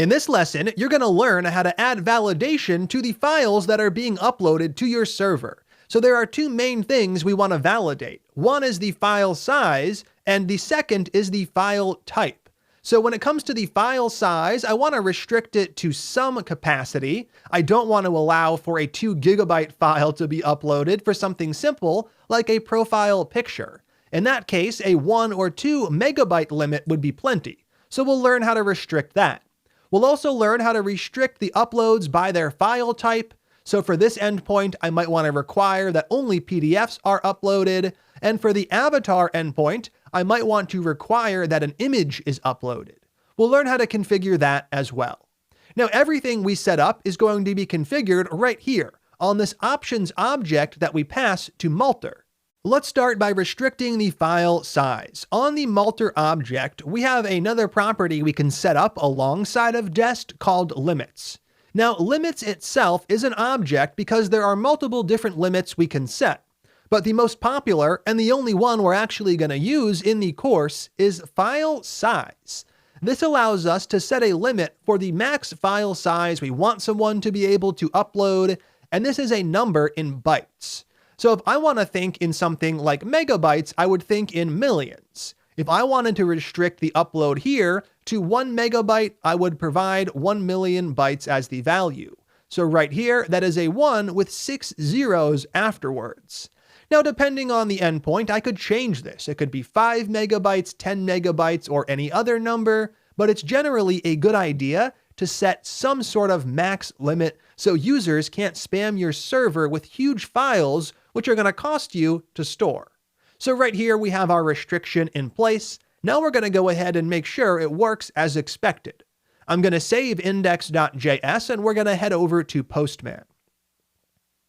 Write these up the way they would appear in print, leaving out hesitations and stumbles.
In this lesson, you're going to learn how to add validation to the files that are being uploaded to your server. So there are two main things we want to validate. One is the file size, and the second is the file type. So when it comes to the file size, I want to restrict it to some capacity. I don't want to allow for a 2 GB file to be uploaded for something simple like a profile picture. In that case, a 1 or 2 MB limit would be plenty. So we'll learn how to restrict that. We'll also learn how to restrict the uploads by their file type. So for this endpoint, I might want to require that only PDFs are uploaded. And for the avatar endpoint, I might want to require that an image is uploaded. We'll learn how to configure that as well. Now, everything we set up is going to be configured right here on this options object that we pass to Multer. Let's start by restricting the file size. On the Multer object, we have another property we can set up alongside of dest called limits. Now, limits itself is an object because there are multiple different limits we can set. But the most popular and the only one we're actually going to use in the course is file size. This allows us to set a limit for the max file size we want someone to be able to upload, and this is a number in bytes. So if I want to think in something like megabytes, I would think in millions. If I wanted to restrict the upload here to 1 MB, I would provide 1 million bytes as the value. So right here, that is a 1 with 6 zeros afterwards. Now, depending on the endpoint, I could change this. It could be 5 MB, 10 MB, or any other number, but it's generally a good idea to set some sort of max limit so users can't spam your server with huge files which are going to cost you to store. So right here we have our restriction in place. Now we're going to go ahead and make sure it works as expected. I'm going to save index.js and we're going to head over to Postman.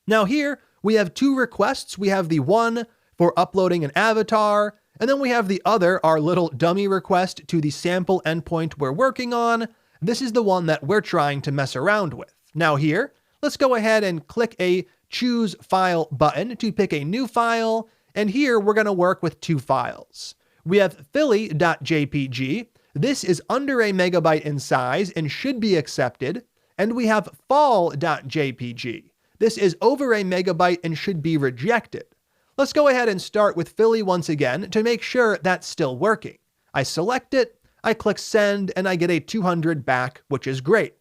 Now here we have two requests. We have the one for uploading an avatar, and then we have the other, our little dummy request to the sample endpoint we're working on. This is the one that we're trying to mess around with. Now here, let's go ahead and click a Choose File button to pick a new file, and here we're going to work with two files. We have philly.jpg. This is under a megabyte in size and should be accepted, and we have fall.jpg. This is over a megabyte and should be rejected. Let's go ahead and start with Philly once again to make sure that's still working. I select it, I click send, and I get a 200 back, which is great.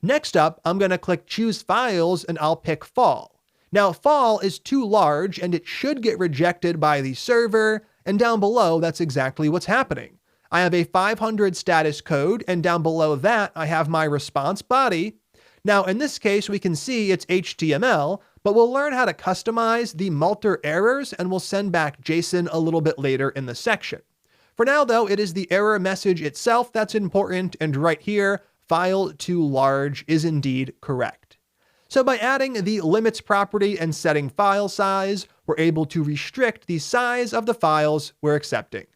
Next up, I'm going to click choose files and I'll pick fall. Now fall is too large and it should get rejected by the server, and down below that's exactly what's happening. I have a 500 status code, and down below that I have my response body. Now in this case we can see it's HTML, but we'll learn how to customize the Multer errors and we'll send back JSON a little bit later in the section. For now though, it is the error message itself that's important, and right here, file too large is indeed correct. So by adding the limits property and setting file size, we're able to restrict the size of the files we're accepting.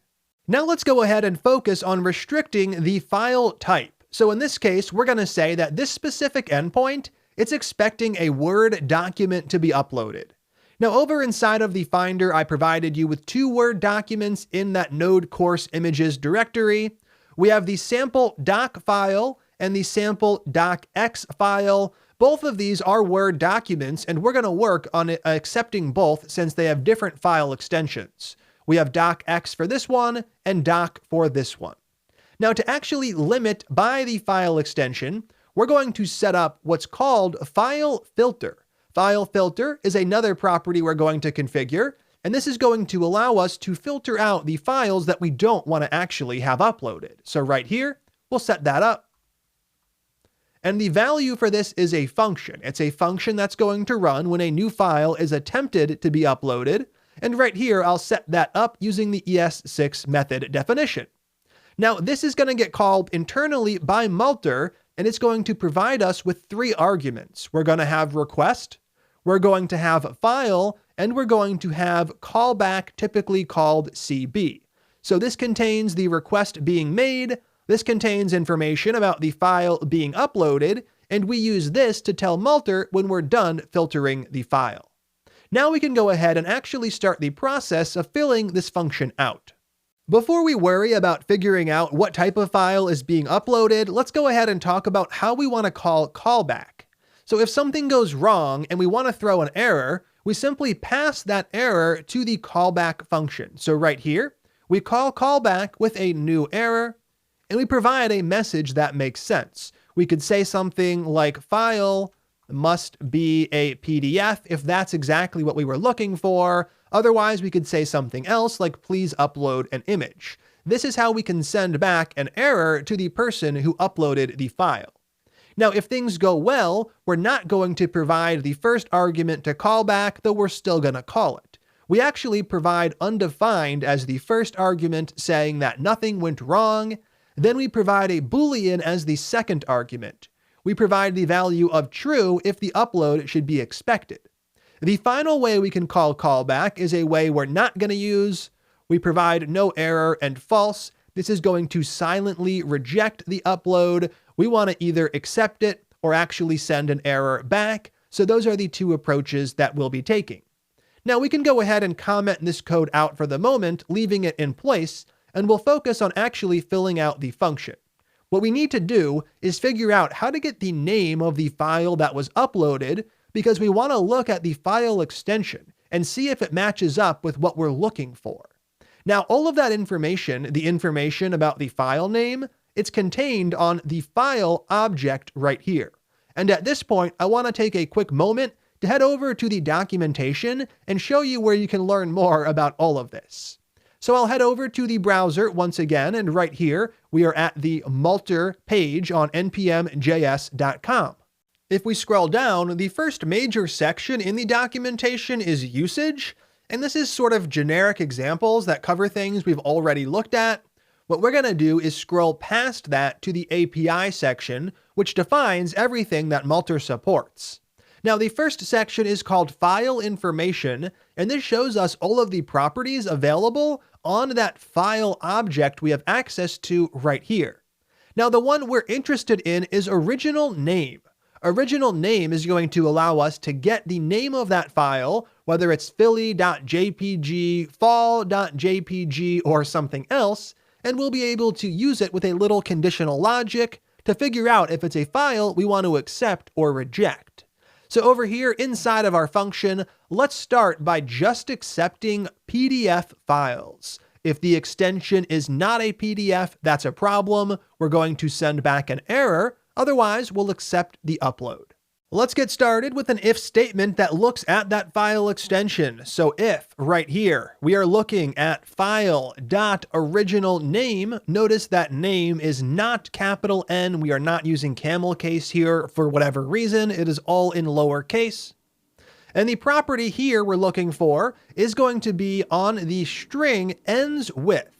Now let's go ahead and focus on restricting the file type. So in this case, we're going to say that this specific endpoint, it's expecting a Word document to be uploaded. Now over inside of the Finder, I provided you with two Word documents in that node course images directory. We have the sample doc file and the sample docx file. Both of these are Word documents, and we're going to work on accepting both since they have different file extensions. We have docx for this one and doc for this one. Now to actually limit by the file extension, we're going to set up what's called a file filter. File filter is another property we're going to configure, and this is going to allow us to filter out the files that we don't want to actually have uploaded. So right here, we'll set that up. And the value for this is a function. It's a function that's going to run when a new file is attempted to be uploaded. And right here, I'll set that up using the ES6 method definition. Now, this is going to get called internally by Multer, and it's going to provide us with three arguments. We're going to have request, we're going to have file, and we're going to have callback, typically called CB. So this contains the request being made, this contains information about the file being uploaded, and we use this to tell Multer when we're done filtering the file. Now we can go ahead and actually start the process of filling this function out. Before we worry about figuring out what type of file is being uploaded, let's go ahead and talk about how we want to call callback. So if something goes wrong and we want to throw an error, we simply pass that error to the callback function. So right here, we call callback with a new error, and we provide a message that makes sense. We could say something like file must be a PDF if that's exactly what we were looking for. Otherwise, we could say something else like please upload an image. This is how we can send back an error to the person who uploaded the file. Now, if things go well, we're not going to provide the first argument to callback, though we're still going to call it. We actually provide undefined as the first argument, saying that nothing went wrong. Then we provide a Boolean as the second argument. We provide the value of true if the upload should be expected. The final way we can call callback is a way we're not going to use. We provide no error and false. This is going to silently reject the upload. We want to either accept it or actually send an error back. So those are the two approaches that we'll be taking. Now we can go ahead and comment this code out for the moment, leaving it in place, and we'll focus on actually filling out the function. What we need to do is figure out how to get the name of the file that was uploaded, because we want to look at the file extension and see if it matches up with what we're looking for. Now, all of that information, the information about the file name, it's contained on the file object right here. And at this point, I want to take a quick moment to head over to the documentation and show you where you can learn more about all of this. So I'll head over to the browser once again, and right here, we are at the Multer page on npmjs.com. If we scroll down, the first major section in the documentation is usage, and this is sort of generic examples that cover things we've already looked at. What we're going to do is scroll past that to the API section, which defines everything that Multer supports. Now, the first section is called File Information, and this shows us all of the properties available on that file object we have access to right here. Now, the one we're interested in is original name. Original name is going to allow us to get the name of that file, whether it's philly.jpg, fall.jpg, or something else, and we'll be able to use it with a little conditional logic to figure out if it's a file we want to accept or reject. So over here inside of our function, let's start by just accepting PDF files. If the extension is not a PDF, that's a problem. We're going to send back an error. Otherwise, we'll accept the upload. Let's get started with an if statement that looks at that file extension. So if right here, we are looking at file.originalName, notice that name is not capital N. We are not using camel case here for whatever reason. It is all in lowercase. And the property here we're looking for is going to be on the string ends with.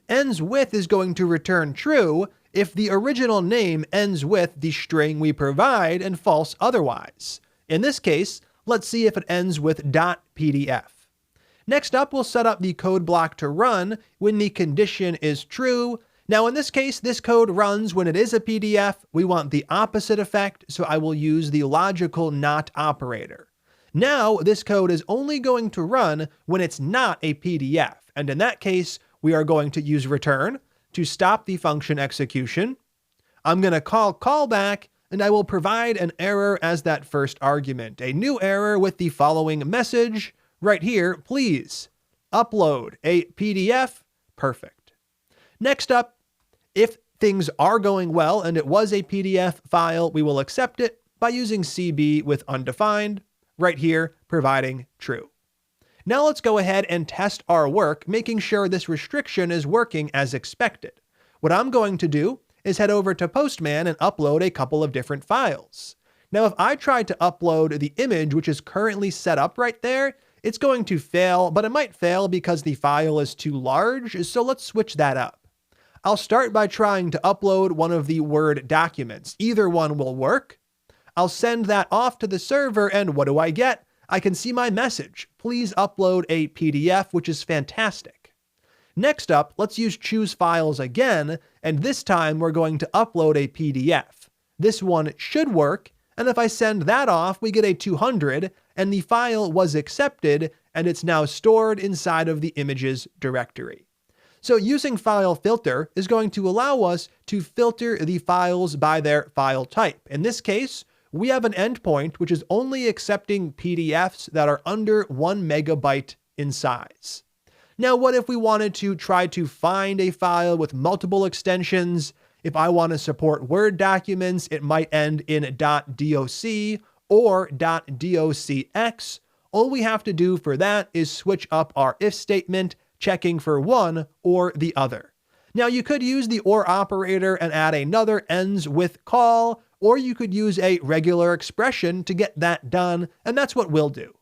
Ends with is going to return true if the original name ends with the string we provide and false otherwise. In this case, let's see if it ends with .pdf. Next up, we'll set up the code block to run when the condition is true. Now in this case, this code runs when it is a PDF. We want the opposite effect, so I will use the logical not operator. Now this code is only going to run when it's not a PDF, and in that case, we are going to use return to stop the function execution. I'm going to call callback, and I will provide an error as that first argument. A new error with the following message right here: please upload a PDF. Perfect. Next up, if things are going well and it was a PDF file, we will accept it by using CB with undefined, right here providing true. Now let's go ahead and test our work, making sure this restriction is working as expected. What I'm going to do is head over to Postman and upload a couple of different files. Now, if I try to upload the image, which is currently set up right there, it's going to fail, but it might fail because the file is too large, so let's switch that up. I'll start by trying to upload one of the Word documents. Either one will work. I'll send that off to the server, and what do I get? I can see my message, please upload a PDF, which is fantastic. Next up, let's use choose files again, and this time we're going to upload a PDF. This one should work, and if I send that off, we get a 200, and the file was accepted, and it's now stored inside of the images directory. So using file filter is going to allow us to filter the files by their file type. In this case, we have an endpoint which is only accepting PDFs that are under 1 megabyte in size. Now, what if we wanted to try to find a file with multiple extensions? If I want to support Word documents, it might end in .doc or .docx. All we have to do for that is switch up our if statement, checking for one or the other. Now, you could use the OR operator and add another ends with call, or you could use a regular expression to get that done, and that's what we'll do.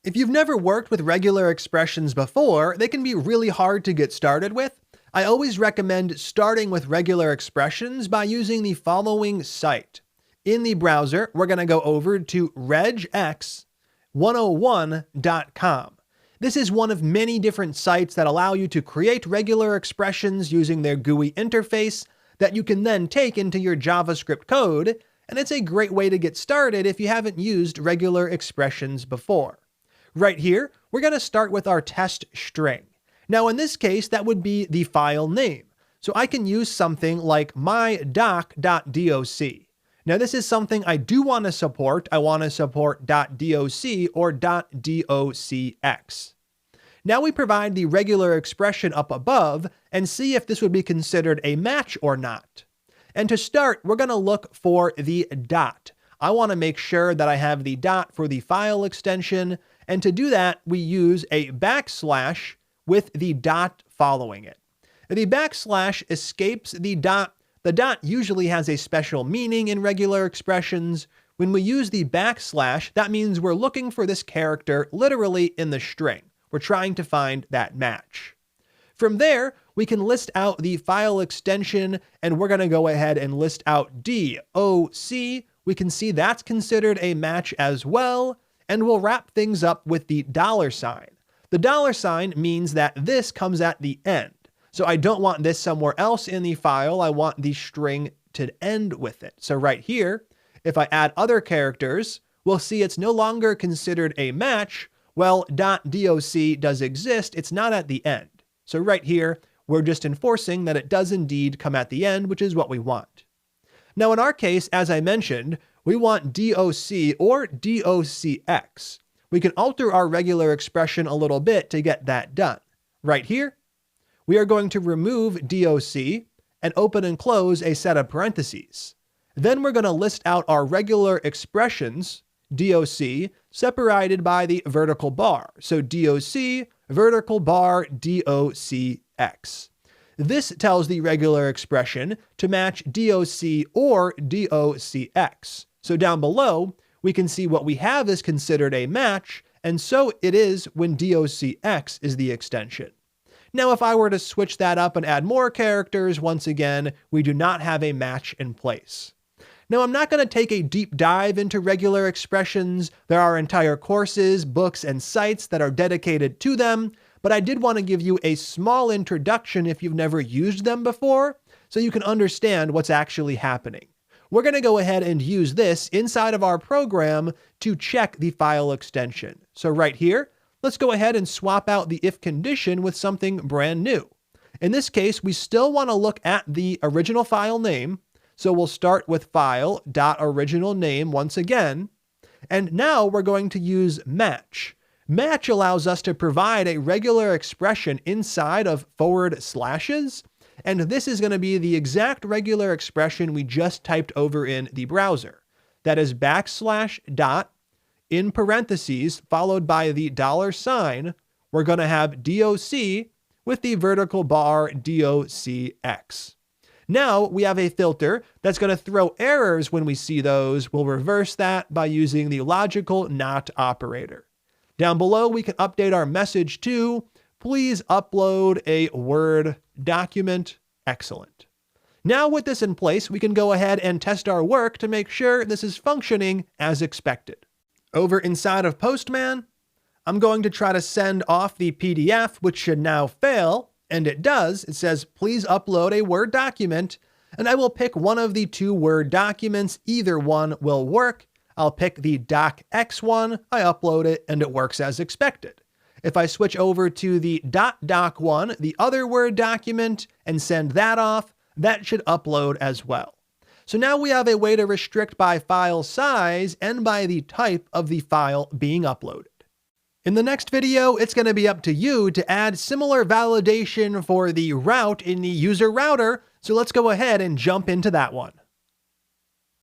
If you've never worked with regular expressions before, they can be really hard to get started with. I always recommend starting with regular expressions by using the following site. In the browser, we're going to go over to regex101.com. This is one of many different sites that allow you to create regular expressions using their GUI interface that you can then take into your JavaScript code, and it's a great way to get started if you haven't used regular expressions before. Right here, we're going to start with our test string. Now, in this case, that would be the file name. So I can use something like mydoc.doc. Now, this is something I do want to support. I want to support .doc or .docx. Now we provide the regular expression up above and see if this would be considered a match or not. And to start, we're going to look for the dot. I want to make sure that I have the dot for the file extension, and to do that, we use a backslash with the dot following it. The backslash escapes the dot. The dot usually has a special meaning in regular expressions. When we use the backslash, that means we're looking for this character literally in the string. We're trying to find that match. From there, we can list out the file extension, and we're going to go ahead and list out .doc. We can see that's considered a match as well, and we'll wrap things up with the $sign. The $sign means that this comes at the end. So I don't want this somewhere else in the file. I want the string to end with it. So right here, if I add other characters, we'll see it's no longer considered a match. Well, .doc does exist. It's not at the end. So right here, we're just enforcing that it does indeed come at the end, which is what we want. Now in our case, as I mentioned, we want .doc or .docx. We can alter our regular expression a little bit to get that done. Right here, we are going to remove .doc and open and close a set of parentheses. Then we're going to list out our regular expressions, .doc, separated by the vertical bar. So .doc, vertical bar, .docx. This tells the regular expression to match .doc or .docx. So down below, we can see what we have is considered a match, and so it is when .docx is the extension. Now, if I were to switch that up and add more characters, once again, we do not have a match in place. Now, I'm not going to take a deep dive into regular expressions. There are entire courses, books, and sites that are dedicated to them, but I did want to give you a small introduction if you've never used them before, so you can understand what's actually happening. We're going to go ahead and use this inside of our program to check the file extension. So right here, let's go ahead and swap out the if condition with something brand new. In this case, we still want to look at the original file name. So we'll start with file.originalName once again. And now we're going to use match. Match allows us to provide a regular expression inside of forward slashes. And this is going to be the exact regular expression we just typed over in the browser. That is backslash dot in parentheses, followed by the $sign. We're going to have .doc with the vertical bar .docx. Now we have a filter that's going to throw errors when we see those. We'll reverse that by using the logical not operator. Down below, we can update our message to, please upload a Word document. Excellent. Now with this in place, we can go ahead and test our work to make sure this is functioning as expected. Over inside of Postman, I'm going to try to send off the PDF, which should now fail, and it does. It says, please upload a Word document, and I will pick one of the two Word documents. Either one will work. I'll pick the docx one, I upload it, and it works as expected. If I switch over to the .doc one, the other Word document, and send that off, that should upload as well. So now we have a way to restrict by file size and by the type of the file being uploaded. In the next video, it's going to be up to you to add similar validation for the route in the user router, so let's go ahead and jump into that one.